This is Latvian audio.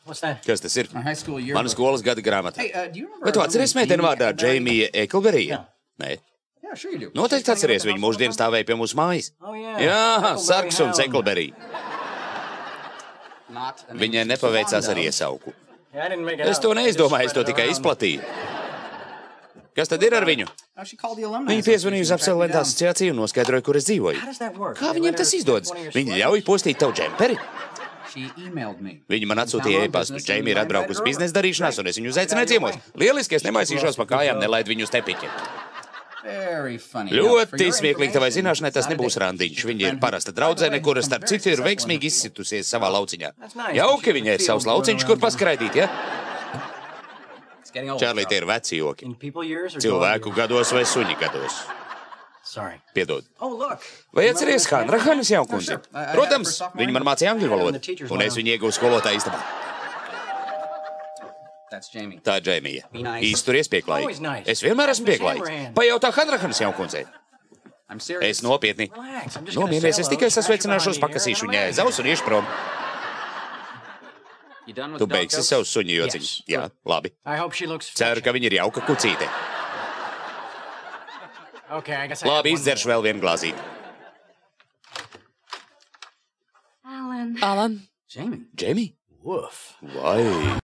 Kas tas ir? Mana skolas gada grāmata. Vai tu atceries meiteni vārdā Džeimija Ekelberija? Nē. Noteikti atceries, viņa mūždien stāvēja pie mūsu mājas. Jā, Sarks un Ekelberija. Viņai nepaveicās ar iesauku. Es to neizdomāju, es to tikai izplatīju. Kas tad ir ar viņu? Viņa piezvanīja uz absolventu asociāciju un noskaidroja, kur es dzīvoju. Kā viņiem tas izdodas? Viņi ļauj postīt tavu džemperi? Viņa man atsūtīja e-pastu. Džeimija ir atbraukusi biznesa darīšanās, un es viņu uzaicināju ciemos. Lieliski, es nemaisīšos pa kājām, nelaidu viņu uz tepiķi. Ļoti smieklīgi, tavai zināšanai tas nebūs randiņš. Viņa ir parasta draudzene, kura starp citu ir veiksmīgi izsitusies savā lauciņā. Jauki, viņai ir savs lauciņš, kur paskraidīt, ja? Čārlī, tie ir veci joki. Cilvēku gados vai suņi gados. Piedod. Vai atceries Hanrahanas jaukundzi? Protams, viņa man mācīja angļu valodu, un es viņu ieguvu skolotāju istabā. Tā ir Džeimija. Īsturies pieklājīgi. Es vienmēr esmu pieklājīgs. Pajautā Hanrahanas jaukundzei. Es nopietni. Nomieries, es tikai sasveicināšos, pakasīšu viņai aiz aus un iešu prom. Tu beigsi savus suņu jociņus. Jā, labi. Ceru, ka viņa ir jauka kucīte. Labi, izdzeršu vēl vienu glāzīti. Alan. Džeimija? Vai?